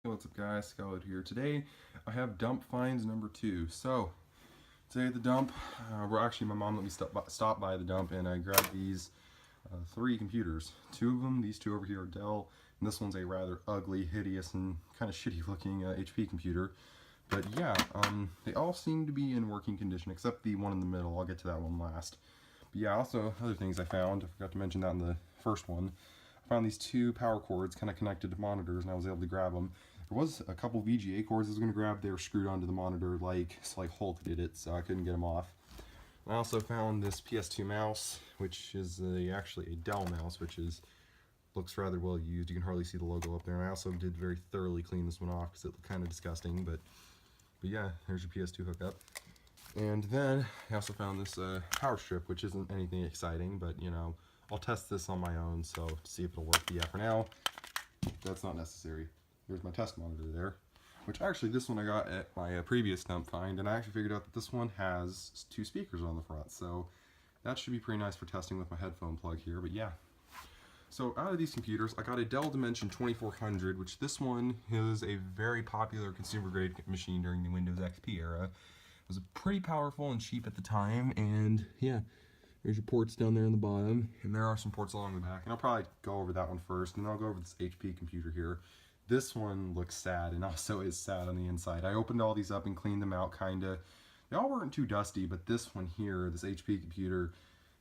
What's up guys, Scarlett here. Today I have dump finds number 2. So today at the dump, my mom let me stop by the dump and I grabbed these 3 computers. 2 of them, these 2 over here are Dell, and this one's a rather ugly, hideous, and kind of shitty looking HP computer. But yeah, they all seem to be in working condition except the one in the middle. I'll get to that one last. But yeah, also other things I found, I forgot to mention that in the first one. I found these 2 power cords kind of connected to monitors and I was able to grab them. There was a couple VGA cords I was going to grab. They were screwed onto the monitor like Hulk did it, so I couldn't get them off. I also found this PS2 mouse, which is actually a Dell mouse, which looks rather well used. You can hardly see the logo up there. And I also did very thoroughly clean this one off because it looked kind of disgusting. But yeah, there's your PS2 hookup. And then I also found this power strip, which isn't anything exciting, but you know, I'll test this on my own, so to see if it'll work. But yeah, for now, that's not necessary. There's my test monitor there, which actually this one I got at my previous dump find, and I actually figured out that this one has 2 speakers on the front, so that should be pretty nice for testing with my headphone plug here. But yeah, so out of these computers, I got a Dell Dimension 2400, which this one is a very popular consumer grade machine during the Windows XP era. It was pretty powerful and cheap at the time, and yeah, there's your ports down there in the bottom, and there are some ports along the back, and I'll probably go over that one first, and then I'll go over this HP computer here. This one looks sad, and also is sad on the inside. I opened all these up and cleaned them out, kinda. They all weren't too dusty, but this one here, this HP computer,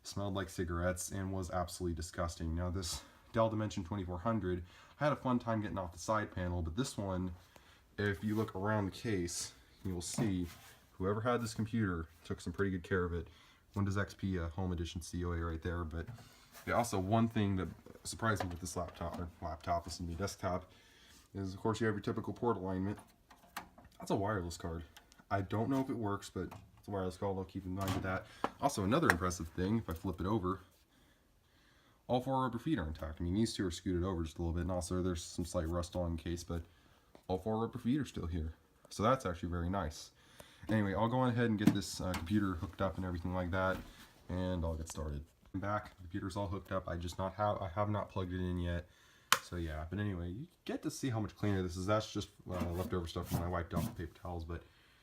smelled like cigarettes and was absolutely disgusting. Now this Dell Dimension 2400, I had a fun time getting off the side panel, but this one, if you look around the case, you'll see whoever had this computer took some pretty good care of it. Windows XP Home Edition COA right there. But yeah, also one thing that surprised me with this this is the desktop, is of course you have your typical port alignment. That's a wireless card. I don't know if it works, but it's a wireless card. I'll keep in mind with that. Also, another impressive thing, if I flip it over, all 4 rubber feet are intact. I mean, these 2 are scooted over just a little bit, and also there's some slight rust on the case, but all 4 rubber feet are still here. So that's actually very nice. Anyway, I'll go on ahead and get this computer hooked up and everything like that, and I'll get started. I'm back. The computer's all hooked up. I have not plugged it in yet. So yeah, but anyway, you get to see how much cleaner this is. That's just leftover stuff from when I wiped off the paper towels, but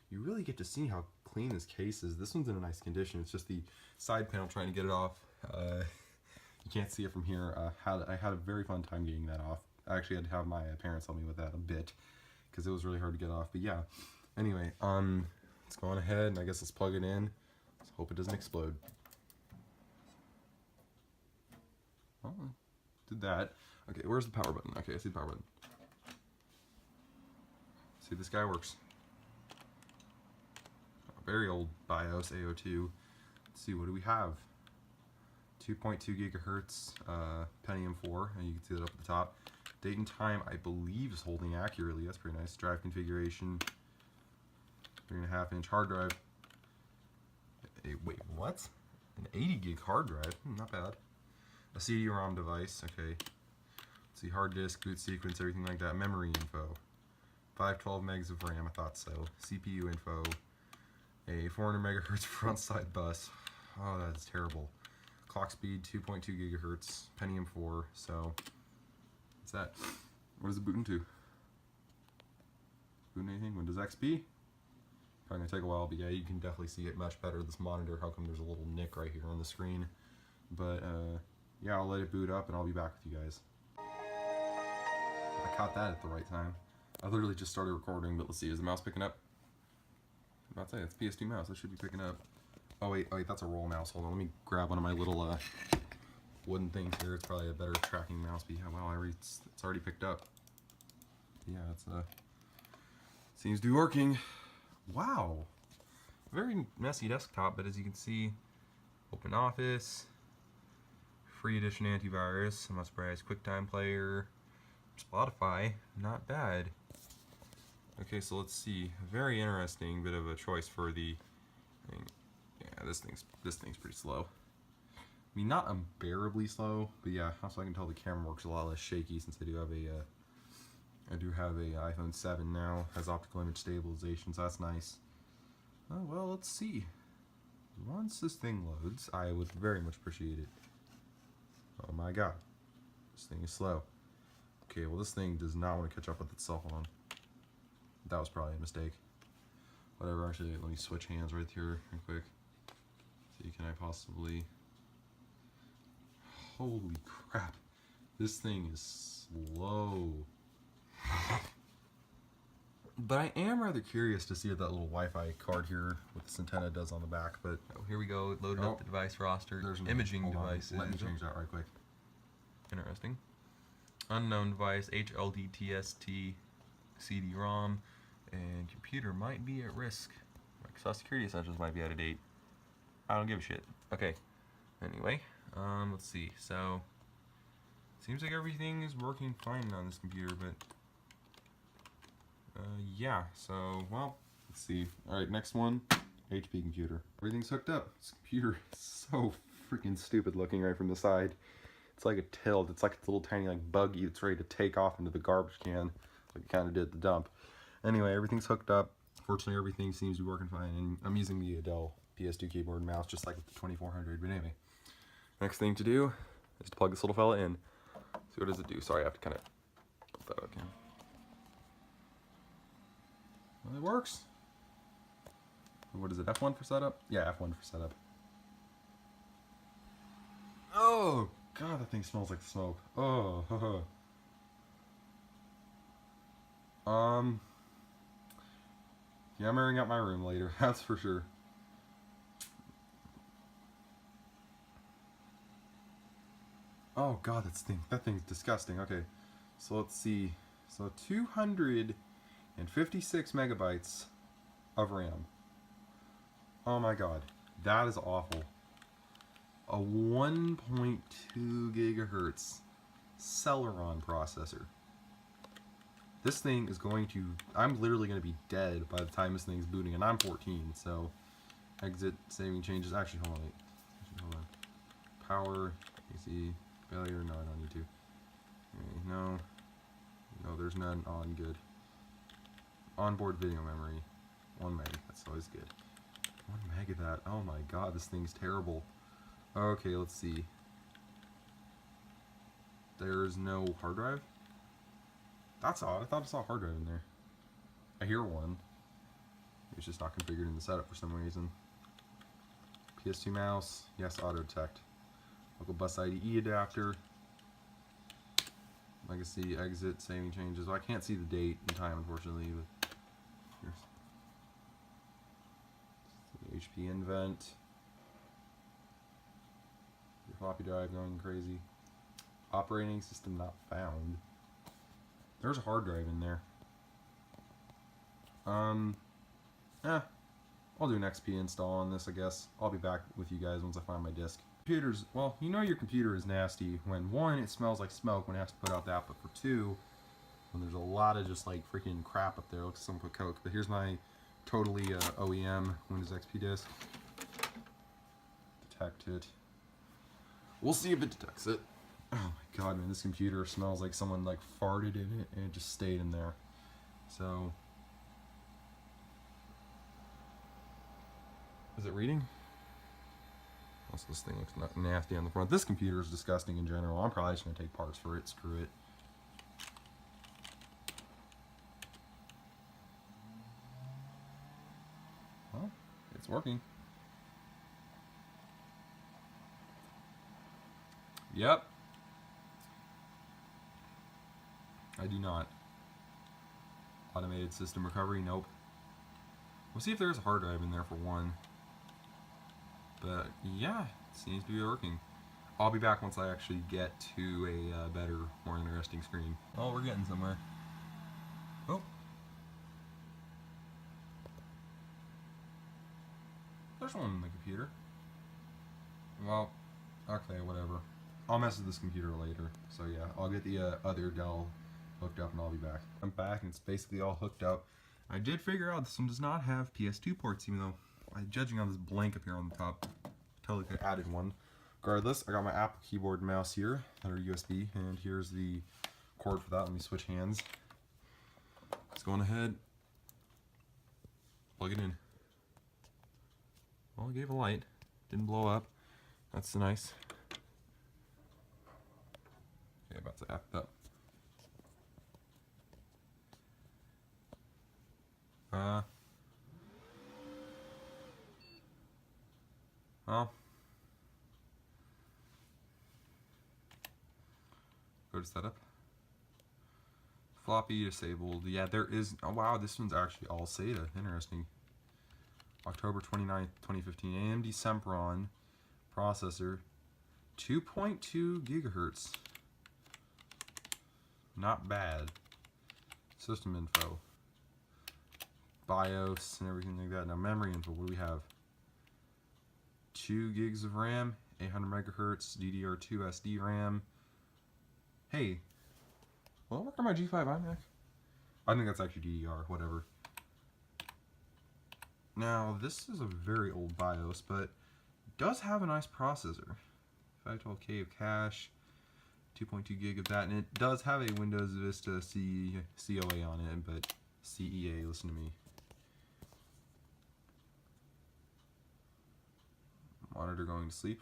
you really get to see how clean this case is. This one's in a nice condition. It's just the side panel trying to get it off. You can't see it from here. I had a very fun time getting that off. I actually had to have my parents help me with that a bit because it was really hard to get off. But yeah, anyway, let's go on ahead and I guess let's plug it in. Let's hope it doesn't explode. Oh, did that. Okay, where's the power button? Okay, I see the power button. See, this guy works. A very old BIOS AO2. Let's see, what do we have? 2.2 gigahertz Pentium 4, and you can see that up at the top. Date and time, I believe, is holding accurately. That's pretty nice. Drive configuration, 3.5-inch hard drive. Wait, what? An 80 gig hard drive? Not bad. A CD-ROM device, okay. Let's see, hard disk, boot sequence, everything like that. Memory info. 512 megs of RAM, I thought so. CPU info. A 400 megahertz front side bus. Oh, that's terrible. Clock speed, 2.2 gigahertz, Pentium 4, so what's that? What does it boot into? Booting anything? Windows XP? Probably gonna take a while, but yeah, you can definitely see it much better. This monitor, how come there's a little nick right here on the screen? But yeah, I'll let it boot up and I'll be back with you guys. I caught that at the right time. I literally just started recording, but let's see, is the mouse picking up? I'm about to say, it's PS2 mouse, it should be picking up. Oh wait, that's a roll mouse. Hold on, let me grab one of my little wooden things here. It's probably a better tracking mouse, but yeah, wow, it's already picked up. Yeah, it's seems to be working. Wow, very messy desktop, but as you can see, Open Office, free edition antivirus, I'm not surprised, QuickTime Player, Spotify, not bad. Okay, so let's see, very interesting bit of a choice for the thing. Yeah, this thing's pretty slow. I mean, not unbearably slow, but yeah. Also, I can tell the camera works a lot less shaky since I do have a iPhone 7 now, has optical image stabilization, so that's nice. Oh well, let's see. Once this thing loads, I would very much appreciate it. Oh my god, this thing is slow. Okay, well this thing does not want to catch up with itself on. That was probably a mistake. Whatever, actually, let me switch hands right here real quick. See, can I possibly... Holy crap. This thing is slow. But I am rather curious to see what that little Wi-Fi card here with this antenna does on the back. But here we go. It loaded up the device roster. There's an imaging devices. Let me change that right quick. Interesting. Unknown device, HLDTST, CD-ROM, and computer might be at risk. Microsoft Security Essentials might be out of date. I don't give a shit. Okay. Anyway, let's see. So, seems like everything is working fine on this computer, but yeah. So, well, let's see. All right, next one, HP computer. Everything's hooked up. This computer is so freaking stupid looking right from the side. It's like a tilt. It's like a little tiny like buggy that's ready to take off into the garbage can, like it kind of did at the dump. Anyway, everything's hooked up. Fortunately, everything seems to be working fine, and I'm using the Dell PS2 keyboard and mouse just like with the 2400. But anyway, next thing to do is to plug this little fella in. See what does it do? Sorry, I have to kind of put that again. Well, it works. What is it? F1 for setup? Yeah, F1 for setup. Oh God, that thing smells like smoke. Oh, yeah, I'm airing out my room later. That's for sure. Oh God, that thing's disgusting. Okay, so let's see. So 256 megabytes of RAM. Oh my God, that is awful. A 1.2 gigahertz Celeron processor. This thing is going to, I'm literally going to be dead by the time this thing's booting, and I'm 14, so exit, saving changes. Actually, hold on. Power, AC, failure, no, I don't need to. Okay, no, there's none on, good. Onboard video memory, 1 meg, that's always good. 1 meg of that, oh my God, this thing's terrible. Okay, let's see. There's no hard drive? That's odd. I thought I saw a hard drive in there. I hear one. It's just not configured in the setup for some reason. PS2 mouse. Yes, auto detect. Local bus IDE adapter. Legacy, exit, saving changes. Well, I can't see the date and time, unfortunately. But here's the HP Invent. Your floppy drive going crazy. Operating system not found. There's a hard drive in there. I'll do an XP install on this, I guess. I'll be back with you guys once I find my disk. Computers, well, you know your computer is nasty when 1, it smells like smoke when it has to put out the output, for 2, when there's a lot of just like freaking crap up there. Looks like someone put Coke. But here's my totally OEM Windows XP disk. Detect it. We'll see if it detects it. Oh my God, man, this computer smells like someone like farted in it and it just stayed in there. So, is it reading? Also, this thing looks nasty on the front. This computer is disgusting in general. I'm probably just gonna take parts for it. Screw it. Well, it's working. Yep. I do not. Automated system recovery, nope. We'll see if there's a hard drive in there for 1. But yeah, it seems to be working. I'll be back once I actually get to a better, more interesting screen. Oh, we're getting somewhere. Oh. There's one in the computer. Well, okay, whatever. I'll mess with this computer later. So yeah, I'll get the other Dell hooked up and I'll be back. I'm back and it's basically all hooked up. I did figure out this one does not have PS2 ports, even though I'm judging on this blank up here on the top. Totally could have added one. Regardless, I got my Apple keyboard and mouse here that are USB, and here's the cord for that. Let me switch hands. Let's go on ahead, plug it in. Well, it gave a light, didn't blow up. That's nice. Okay, about to act up. Well, go to setup. Floppy disabled. Yeah, there is. Oh wow, this one's actually all SATA. Interesting. October 29th, 2015. AMD Sempron processor, 2.2 gigahertz. Not bad. System info, BIOS, and everything like that. Now memory info. What do we have? 2 gigs of RAM, 800 megahertz, DDR2 SD RAM. Hey, will it work on my G5 iMac? I think that's actually DDR, whatever. Now, this is a very old BIOS, but it does have a nice processor. 512K of cache, 2.2 gig of that, and it does have a Windows Vista COA on it, but CEA, listen to me. Monitor going to sleep.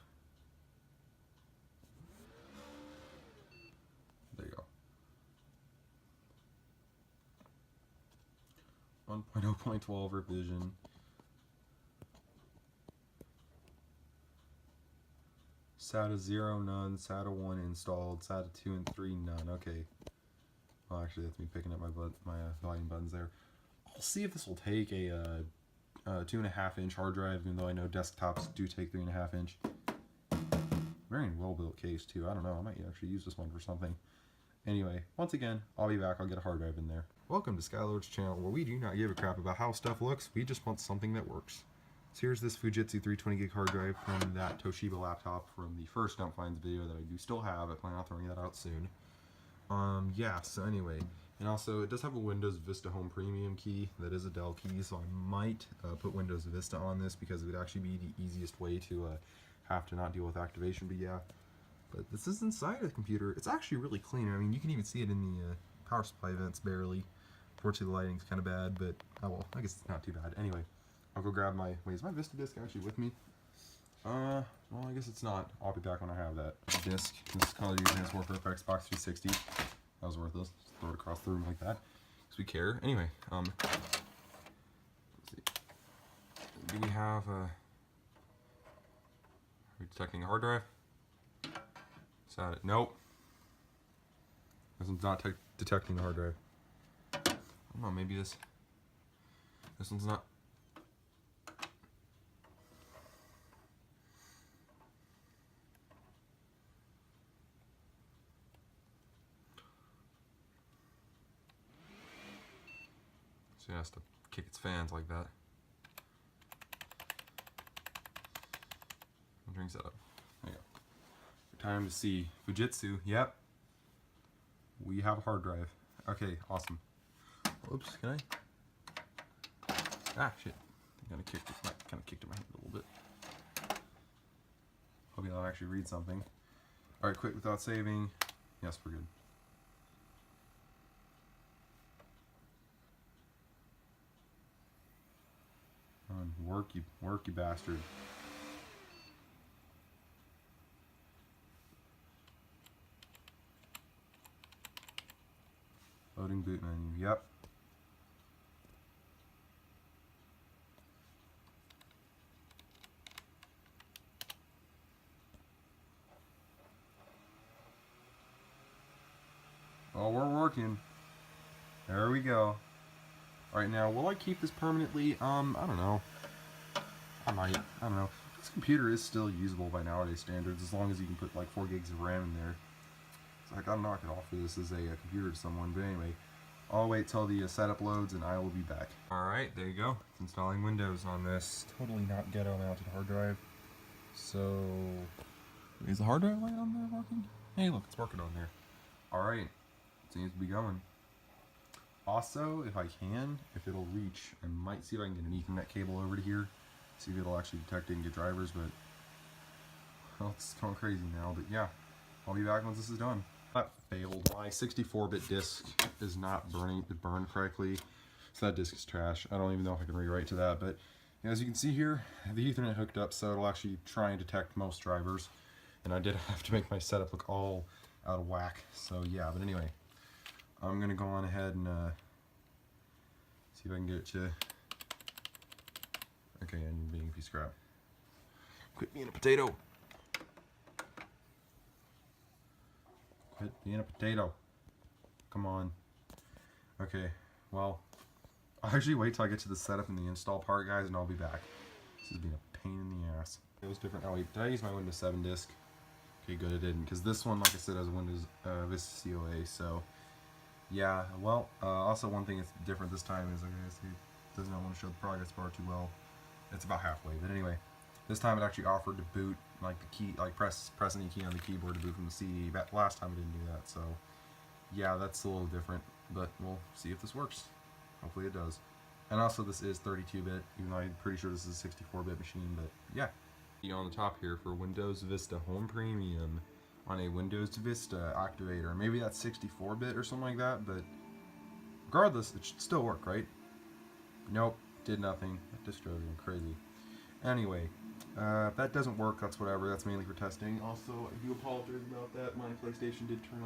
There you go. 1.0.12 revision. SATA 0, none. SATA 1 installed. SATA 2 and 3, none. Okay. Well, actually, that's me picking up my volume buttons there. I'll see if this will take a 2.5-inch hard drive, even though I know desktops do take 3.5-inch. Very well-built case, too. I don't know. I might actually use this one for something. Anyway, once again, I'll be back. I'll get a hard drive in there. Welcome to Skylord's channel, where we do not give a crap about how stuff looks. We just want something that works. So here's this Fujitsu 320 gig hard drive from that Toshiba laptop from the first Dump Finds video that I do still have. I plan on throwing that out soon. Yeah, so anyway. And also, it does have a Windows Vista Home Premium key. That is a Dell key, so I might put Windows Vista on this because it would actually be the easiest way to have to not deal with activation. But yeah, but this is inside of the computer. It's actually really clean. I mean, you can even see it in the power supply vents barely. Unfortunately, the lighting's kind of bad, but oh well, I guess it's not too bad. Anyway, I'll go grab my, wait, is my Vista disc actually with me? Well, I guess it's not. I'll be back when I have that disc. This is Call of Duty Advanced Warfare for Xbox 360. That was worthless. Just throw it across the room like that, because we care. Anyway, let's see. Do we have, are we detecting a hard drive? Is that it? Nope. This one's not detecting the hard drive. I don't know, maybe this one's not. So it has to kick its fans like that. Drink setup. There you go. Time to see Fujitsu. Yep. We have a hard drive. Okay, awesome. Oops, can I? Ah, shit. I kind of kicked it in my hand a little bit. Hope I'll actually read something. Alright, quit without saving. Yes, we're good. Work, you bastard. Loading boot menu. Yep. Oh, we're working. There we go. Alright, now, will I keep this permanently? I don't know. I might. I don't know. This computer is still usable by nowadays standards, as long as you can put like 4 gigs of RAM in there. So I gotta knock it off for this as a computer to someone. But anyway, I'll wait till the setup loads and I will be back. Alright, there you go. It's installing Windows on this totally not ghetto mounted hard drive. So, is the hard drive light on there working? Hey, look, it's working on there. Alright, seems to be going. Also, if I can, if it'll reach, I might see if I can get an Ethernet cable over to here. See if it'll actually detect it and get drivers, but well, it's going crazy now. But yeah, I'll be back once this is done. That failed. My 64-bit disk is not burned correctly, so that disk is trash. I don't even know if I can rewrite to that, but as you can see here, the Ethernet hooked up, so it'll actually try and detect most drivers. And I did have to make my setup look all out of whack. So yeah, but anyway, I'm gonna go on ahead and See if I can get it to. Okay, and you're being a piece of crap. Quit being a potato. Quit being a potato. Come on. Okay, well, I'll actually wait till I get to the setup and the install part, guys, and I'll be back. This is being a pain in the ass. It was different. Oh wait, did I use my Windows 7 disk? Okay, good, I didn't, because this one, like I said, has a Windows Vista COA, so yeah. Well, also one thing that's different this time is, I guess it does not want to show the progress bar too well. It's about halfway, but anyway, this time it actually offered to boot, like the key, like pressing the key on the keyboard to boot from the CD. But last time it didn't do that, so yeah, that's a little different, but we'll see if this works. Hopefully it does. And also this is 32-bit, even though I'm pretty sure this is a 64-bit machine, but yeah. On the top here for Windows Vista Home Premium on a Windows Vista activator. Maybe that's 64-bit or something like that, but regardless, it should still work, right? Nope, did nothing. That just drove me crazy. Anyway, if that doesn't work, that's whatever. That's mainly for testing. Also, I do apologize about that. My PlayStation did turn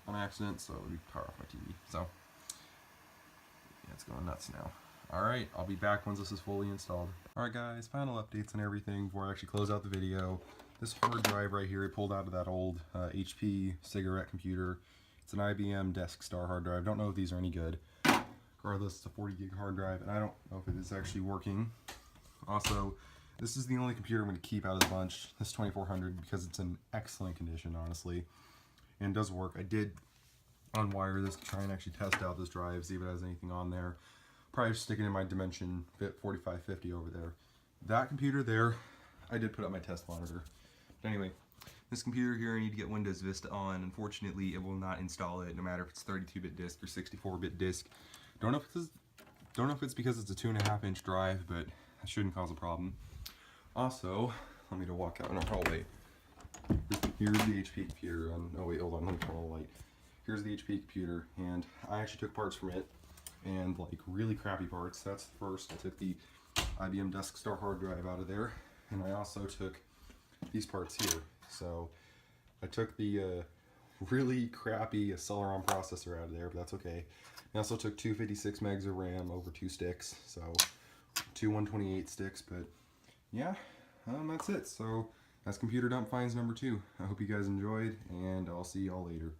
on accident, so we power off my TV. So, yeah, it's going nuts now. Alright, I'll be back once this is fully installed. Alright guys, final updates and everything before I actually close out the video. This hard drive right here, I pulled out of that old HP cigarette computer. It's an IBM DeskStar hard drive. Don't know if these are any good. Regardless, it's a 40 gig hard drive, and I don't know if it is actually working. Also, this is the only computer I'm going to keep out of the bunch, this 2400, because it's in excellent condition, honestly, and does work. I did unwire this to try and actually test out this drive, see if it has anything on there. Probably stick it in my Dimension Fit 4550 over there. That computer there, I did put up my test monitor. But anyway, this computer here, I need to get Windows Vista on. Unfortunately, it will not install it, no matter if it's 32-bit disk or 64-bit disk. Don't know if it's because it's a 2.5-inch drive, but that shouldn't cause a problem. Also, let me walk out in a hallway. Here's the HP computer. Oh wait, hold on, let me turn on the light. Here's the HP computer, and I actually took parts from it, and like really crappy parts. That's the first. I took the IBM DeskStar hard drive out of there, and I also took these parts here. So I took the really crappy Celeron processor out of there, but that's okay. I also took 256 megs of RAM over 2 sticks, so 2 128 sticks, but yeah, that's it. So that's Computer Dump Finds number 2. I hope you guys enjoyed, and I'll see y'all later.